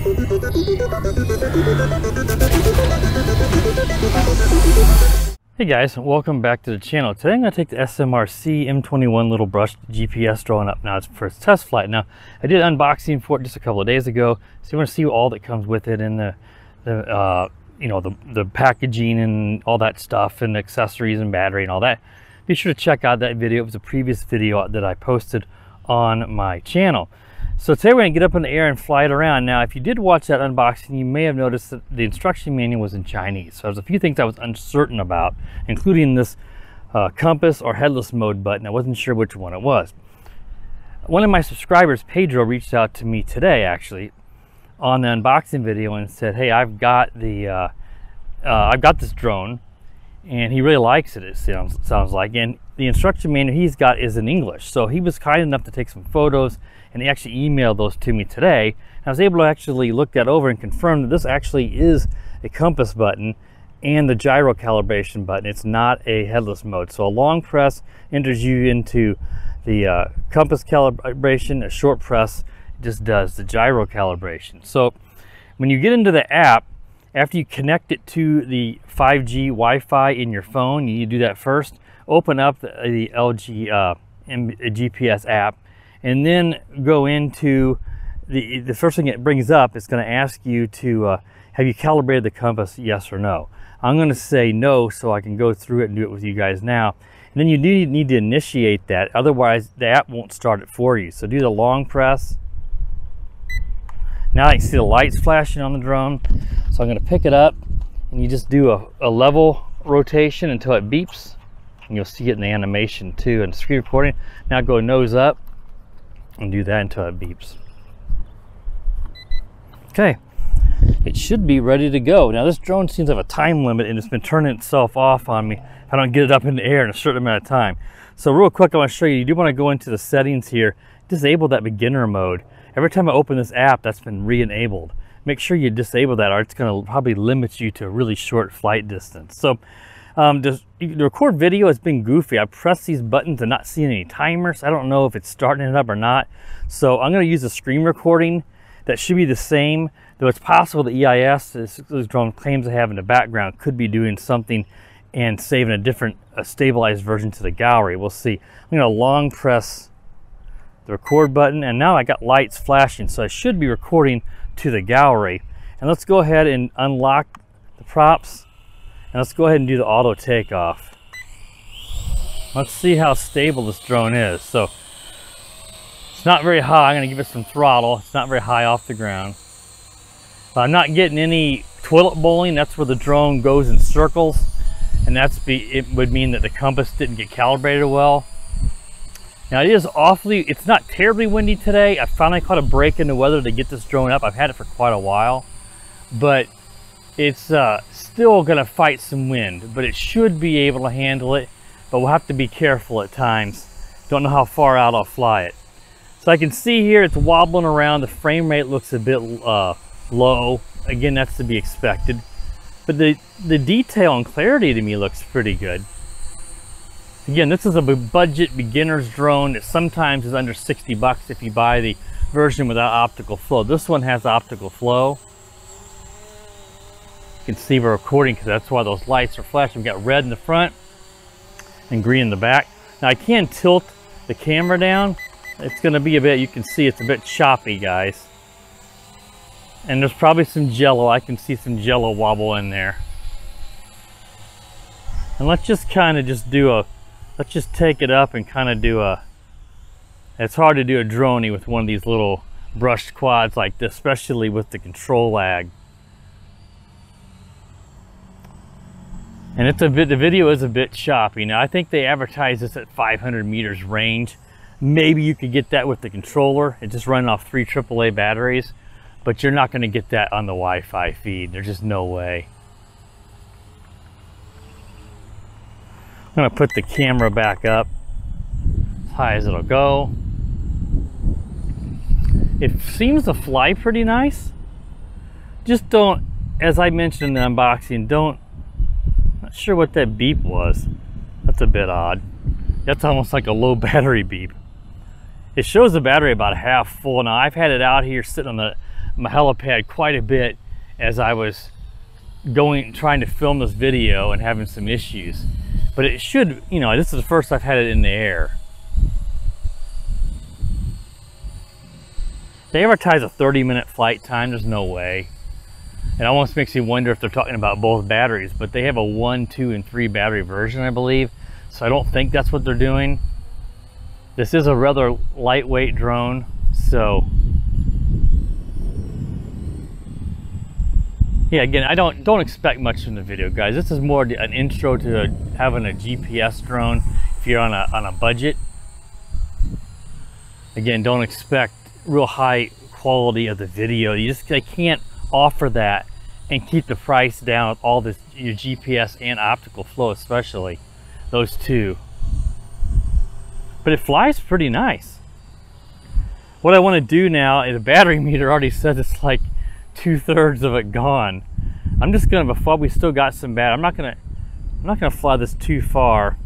Hey guys, welcome back to the channel. Today I'm going to take the SMRC M21 little brushed GPS drone up now for its test flight. Now, I did an unboxing for it just a couple of days ago, so you want to see all that comes with it and the packaging and all that stuff and accessories and battery and all that. Be sure to check out that video. It was a previous video that I posted on my channel. So today we're going to get up in the air and fly it around. Now, if you did watch that unboxing, you may have noticed that the instruction manual was in Chinese. So there's a few things I was uncertain about, including this compass or headless mode button. I wasn't sure which one it was. One of my subscribers, Pedro, reached out to me today, actually, on the unboxing video and said, "Hey, I've got this drone, and he really likes it. It sounds like, and the instruction manual he's got is in English." So he was kind enough to take some photos, and he actually emailed those to me today. And I was able to actually look that over and confirm that this actually is a compass button and the gyro calibration button. It's not a headless mode. So a long press enters you into the compass calibration. A short press just does the gyro calibration. So when you get into the app, after you connect it to the 5G Wi-Fi in your phone, you do that first. Open up the LG GPS app, and then go into the first thing it brings up. It's going to ask you to have you calibrated the compass, yes or no. I'm going to say no, so I can go through it and do it with you guys now. And then you do need to initiate that, otherwise the app won't start it for you. So do the long press. Now I can see the lights flashing on the drone. So I'm going to pick it up, and you just do a level rotation until it beeps, and you'll see it in the animation too and screen recording. Now go nose up and do that until it beeps. Okay, it should be ready to go. Now this drone seems to have a time limit, and it's been turning itself off on me if I don't get it up in the air in a certain amount of time. So real quick, I want to show you, you do want to go into the settings here, disable that beginner mode. Every time I open this app, that's been re-enabled. Make sure you disable that, or it's going to probably limit you to a really short flight distance. So the record video has been goofy. I pressed these buttons and not seeing any timers. I don't know if it's starting it up or not. So I'm going to use a screen recording that should be the same, though it's possible the EIS, this drone claims to have in the background, could be doing something and saving a different stabilized version to the gallery. We'll see. I'm going to long press the record button, and now I got lights flashing, so I should be recording to the gallery. And let's go ahead and unlock the props, and let's go ahead and do the auto takeoff. Let's see how stable this drone is. So it's not very high. I'm going to give it some throttle. It's not very high off the ground. I'm not getting any toilet bowling. That's where the drone goes in circles, and it would mean that the compass didn't get calibrated well. Now it's not terribly windy today. I finally caught a break in the weather to get this drone up. I've had it for quite a while, but it's still gonna fight some wind, but it should be able to handle it, but we'll have to be careful at times. Don't know how far out I'll fly it. So I can see here it's wobbling around. The frame rate looks a bit low. Again, that's to be expected, but the detail and clarity to me looks pretty good. Again, this is a budget beginner's drone that sometimes is under 60 bucks if you buy the version without optical flow. This one has optical flow. You can see we're recording because that's why those lights are flashing. We've got red in the front and green in the back. Now I can tilt the camera down. It's going to be a bit, you can see it's a bit choppy, guys. And there's probably some jello. I can see some jello wobble in there. And let's just kind of let's just take it up and kind of do it's hard to do a droney with one of these little brushed quads like this, especially with the control lag. And the video is a bit choppy. Now I think they advertise this at 500 meters range. Maybe you could get that with the controller. It's just running off 3 AAA batteries, but you're not going to get that on the Wi-Fi feed. There's just no way. I'm going to put the camera back up as high as it'll go. It seems to fly pretty nice. Just don't, as I mentioned in the unboxing, not sure what that beep was. That's a bit odd. That's almost like a low battery beep. It shows the battery about half full. Now I've had it out here sitting on my helipad quite a bit as I was trying to film this video and having some issues. But it should, you know, this is the first I've had it in the air. They advertise a 30-minute flight time. There's no way. It almost makes me wonder if they're talking about both batteries, but they have a 1, 2, and 3 battery version, I believe. So I don't think that's what they're doing. This is a rather lightweight drone, so yeah, again, I don't expect much from the video, guys. This is more an intro to having a GPS drone if you're on a budget. Again, don't expect real high quality of the video. They can't offer that and keep the price down with all this, your GPS and optical flow, especially those two. But it flies pretty nice. What I want to do now is the battery meter already says it's like 2/3 of it gone. I'm just gonna, before we still got some battery, I'm not gonna fly this too far.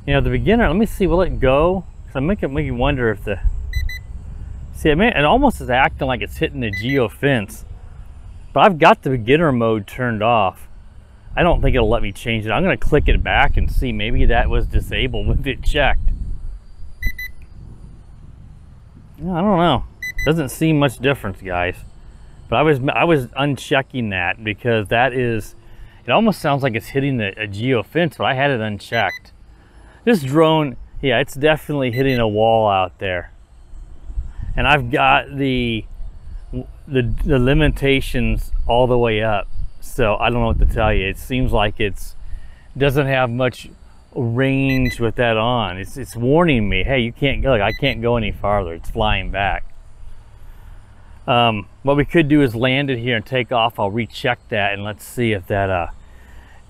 You know, the beginner, let me see, will it go? Because I'm making me wonder if the, see, it almost is acting like it's hitting the geo fence. But I've got the beginner mode turned off. I don't think it'll let me change it. I'm gonna click it back and see, maybe that was disabled with it checked. I don't know. Doesn't seem much difference, guys. But I was unchecking that because that is, it almost sounds like it's hitting a geo fence, but I had it unchecked. This drone, yeah, it's definitely hitting a wall out there. And I've got the limitations all the way up. So I don't know what to tell you. It seems like doesn't have much range with that on. It's warning me, hey, you can't go, like, I can't go any farther. It's flying back. What we could do is land it here and take off. I'll recheck that and let's see if that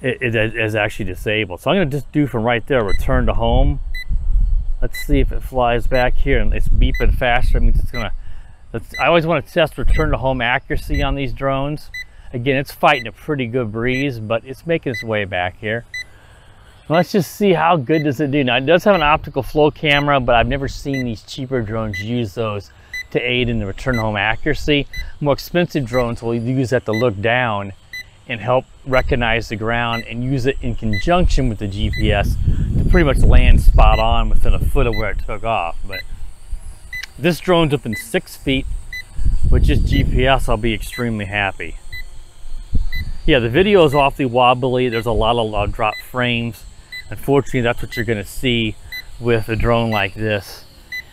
it is actually disabled. So I'm gonna just do from right there, return to home. Let's see if it flies back here and it's beeping faster. It means it's gonna, I always want to test return to home accuracy on these drones. Again, it's fighting a pretty good breeze, but it's making its way back here. Let's just see how good does it do. Now, it does have an optical flow camera, but I've never seen these cheaper drones use those to aid in the return home accuracy. More expensive drones will use that to look down and help recognize the ground and use it in conjunction with the GPS to pretty much land spot on within a foot of where it took off. But this drone's within 6 feet. With just GPS, I'll be extremely happy. Yeah, the video is awfully wobbly. There's a lot of drop frames. Unfortunately, that's what you're gonna see with a drone like this.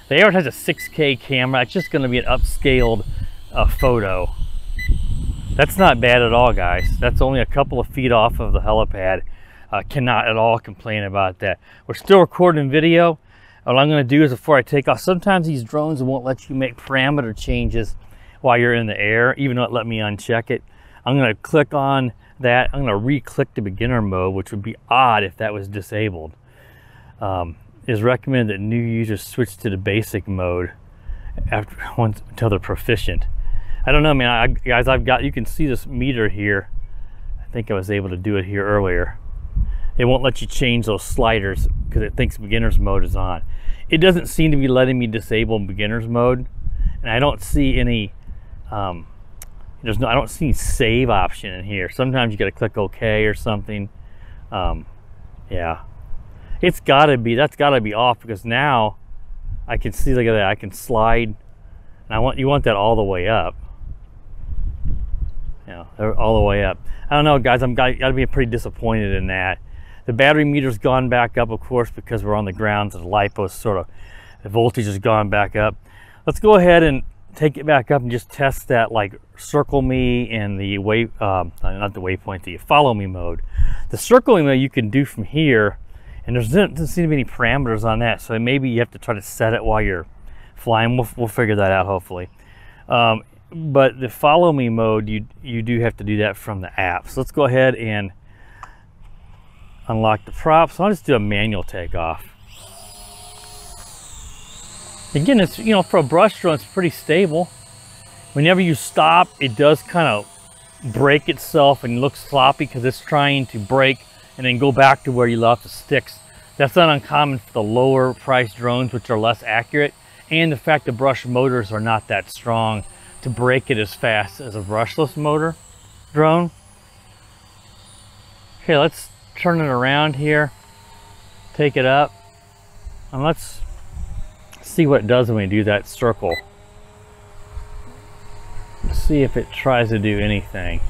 The AR has a 6K camera. It's just gonna be an upscaled photo. That's not bad at all, guys. That's only a couple of feet off of the helipad. Cannot at all complain about that. We're still recording video. What I'm gonna do is before I take off, sometimes these drones won't let you make parameter changes while you're in the air, even though it let me uncheck it. I'm gonna click on that. I'm gonna re-click the beginner mode, which would be odd if that was disabled. It is recommended that new users switch to the basic mode until they're proficient. I don't know, man. Guys, you can see this meter here. I think I was able to do it here earlier. It won't let you change those sliders because it thinks beginner's mode is on. It doesn't seem to be letting me disable beginner's mode, and I don't see any. I don't see any save option in here. Sometimes you got to click OK or something. Yeah, that's got to be off because now I can see, look at that. I can slide, and you want that all the way up. Yeah, all the way up. I don't know, guys. Got to be pretty disappointed in that. The battery meter's gone back up, of course, because we're on the ground. So the LiPo the voltage has gone back up. Let's go ahead and take it back up and just test that, like circle me and the not the waypoint, the follow me mode. The circle me mode you can do from here, and there doesn't seem to be any parameters on that, so maybe you have to try to set it while you're flying. We'll figure that out hopefully. But the follow me mode, you do have to do that from the app. So let's go ahead and unlock the prop. So I'll just do a manual takeoff. Again, it's, you know, for a brush drone, it's pretty stable. Whenever you stop, it does kind of break itself and looks sloppy because it's trying to break and then go back to where you left the sticks. That's not uncommon for the lower price drones, which are less accurate, and the fact the brush motors are not that strong to break it as fast as a brushless motor drone. Okay, let's turn it around here, take it up, and let's see what it does when we do that circle. Let's see if it tries to do anything.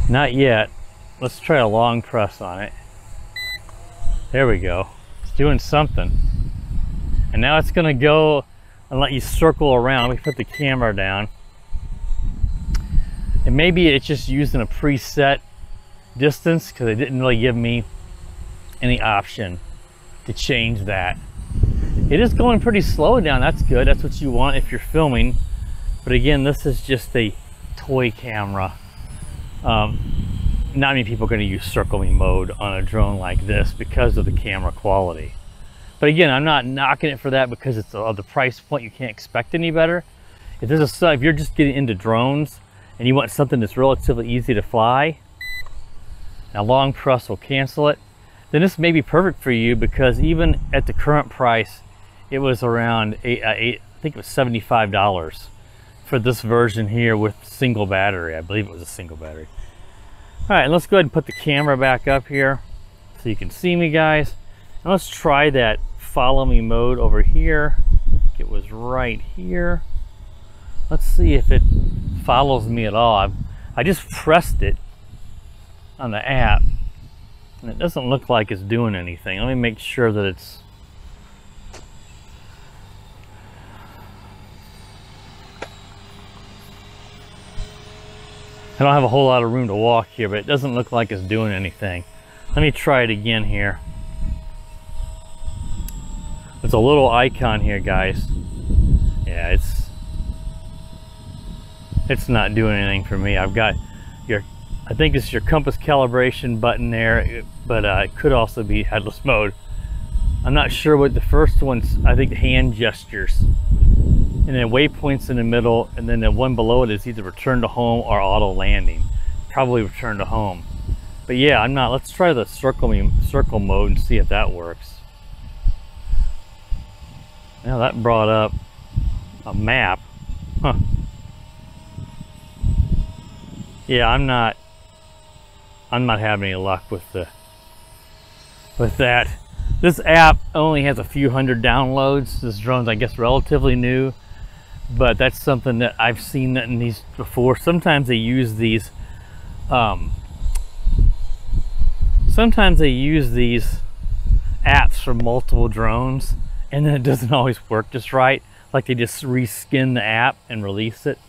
Not yet. Let's try a long press on it. There we go. It's doing something. And now it's going to go and let you circle around. Let me put the camera down. And maybe it's just using a preset distance because it didn't really give me any option to change that. It is going pretty slow down. That's good. That's what you want if you're filming. But again, this is just a toy camera. Not many people are going to use circling mode on a drone like this because of the camera quality. But again, I'm not knocking it for that because it's of the price point. You can't expect any better. If you're just getting into drones and you want something that's relatively easy to fly, now long press will cancel it, then this may be perfect for you, because even at the current price, it was around I think it was $75 for this version here with single battery. I believe it was a single battery. All right, let's go ahead and put the camera back up here so you can see me, guys. And let's try that follow me mode over here. I think it was right here. Let's see if it follows me at all. I just pressed it on the app and it doesn't look like it's doing anything. Let me make sure that it's... I don't have a whole lot of room to walk here, but it doesn't look like it's doing anything. Let me try it again here. There's a little icon here, guys. Yeah, it's not doing anything for me. I've got your, I think it's your compass calibration button there, but it could also be headless mode. I'm not sure what the first one's. I think hand gestures, and then waypoints in the middle, and then the one below it is either return to home or auto landing. Probably return to home. But yeah, I'm not. Let's try the circle mode and see if that works. Now that brought up a map. Huh. Yeah, I'm not having any luck with that. This app only has a few hundred downloads. This drone's, I guess, relatively new, but that's something that I've seen in these before. Sometimes they use these apps for multiple drones, and then it doesn't always work just right. Like they just reskin the app and release it.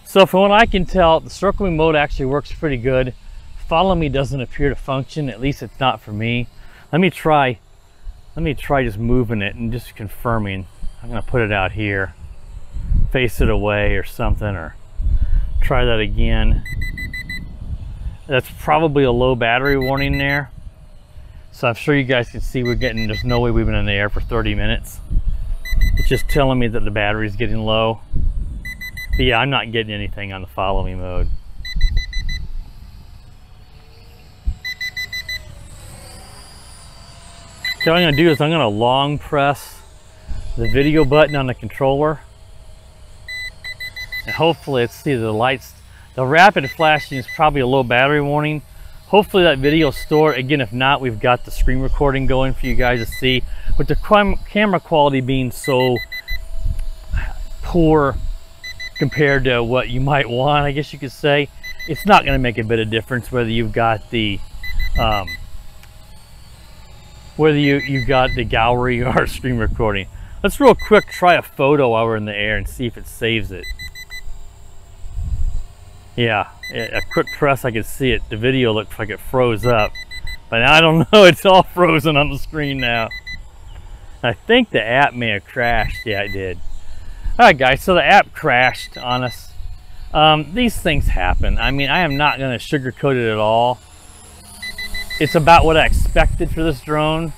So from what I can tell, the circling mode actually works pretty good. Follow me doesn't appear to function. At least it's not for me. Let me try just moving it and just confirming. I'm gonna put it out here, face it away or something, or try that again. That's probably a low battery warning there. So I'm sure you guys can see there's no way we've been in the air for 30 minutes. It's just telling me that the battery's getting low. But yeah, I'm not getting anything on the follow me mode. So what I'm gonna do is I'm gonna long press the video button on the controller. And hopefully it's, see the lights, the rapid flashing is probably a low battery warning. Hopefully that video is stored. Again, if not, we've got the screen recording going for you guys to see. With the camera quality being so poor compared to what you might want, I guess you could say, it's not going to make a bit of difference whether you've got the gallery or screen recording. Let's real quick try a photo while we're in the air and see if it saves it. Yeah, a quick press, I could see it. The video looks like it froze up, but I don't know, it's all frozen on the screen now. I think the app may have crashed. Yeah, it did. All right, guys, so the app crashed on us. These things happen. I mean, I am not going to sugarcoat it at all. It's about what I expected for this drone,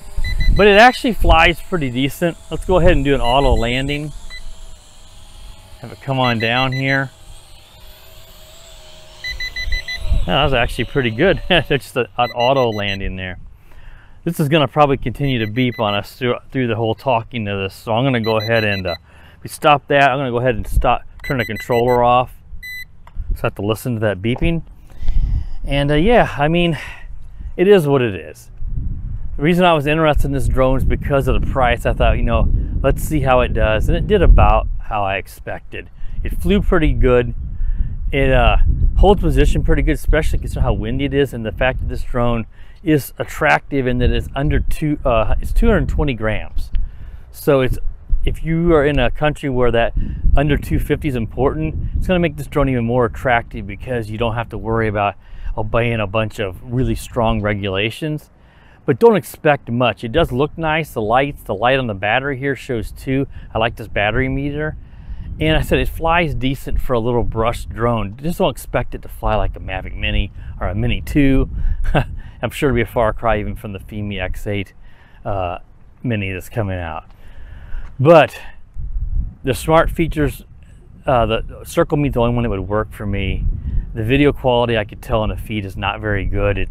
but it actually flies pretty decent. Let's go ahead and do an auto landing. Have it come on down here. Oh, that was actually pretty good. That's just an auto landing there. This is going to probably continue to beep on us through the whole talking to this, so I'm going to go ahead and We stop that. I'm gonna go ahead and turn the controller off. So I have to listen to that beeping. And yeah, I mean, it is what it is. The reason I was interested in this drone is because of the price. I thought, you know, let's see how it does. And it did about how I expected. It flew pretty good. It holds position pretty good, especially considering how windy it is, and the fact that this drone is attractive in that it's it's 220 grams. So if you are in a country where that under 250 is important, it's going to make this drone even more attractive because you don't have to worry about obeying a bunch of really strong regulations. But don't expect much. It does look nice. The light on the battery here shows 2. I like this battery meter. And I said it flies decent for a little brush drone. Just don't expect it to fly like a Mavic Mini or a Mini 2. I'm sure it'll be a far cry even from the FIMI X8 Mini that's coming out. But the smart features, the Circle Me's the only one that would work for me. The video quality, I could tell in the feed, is not very good.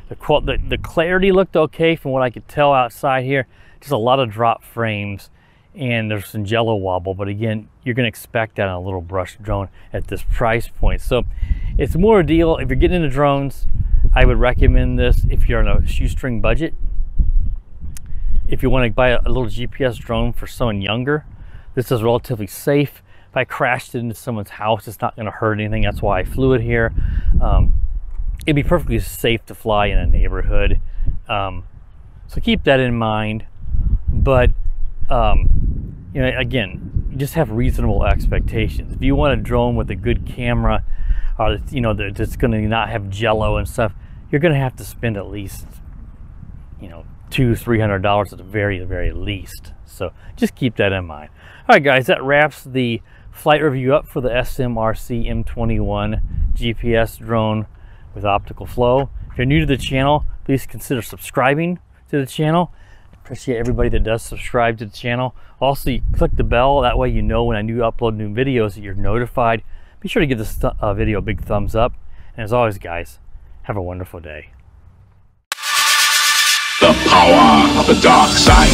The clarity looked okay from what I could tell outside here. Just a lot of drop frames, and there's some jello wobble, but again, you're going to expect that on a little brush drone at this price point. So it's more a deal. If you're getting into drones, I would recommend this if you're on a shoestring budget. If you want to buy a little GPS drone for someone younger, this is relatively safe. If I crashed it into someone's house, it's not going to hurt anything. That's why I flew it here. It'd be perfectly safe to fly in a neighborhood. So keep that in mind. But you know, again, you just have reasonable expectations. If you want a drone with a good camera, or you know, that's going to not have jello and stuff, you're going to have to spend at least, you know, $200–300 at the very least. So just keep that in mind. All right, guys, that wraps the flight review up for the SMRC M21 GPS drone with optical flow. If you're new to the channel, please consider subscribing to the channel. Appreciate everybody that does subscribe to the channel. Also, you click the bell, that way you know when I upload new videos that you're notified. Be sure to give this video a big thumbs up. And as always, guys, have a wonderful day. The power of the dark side.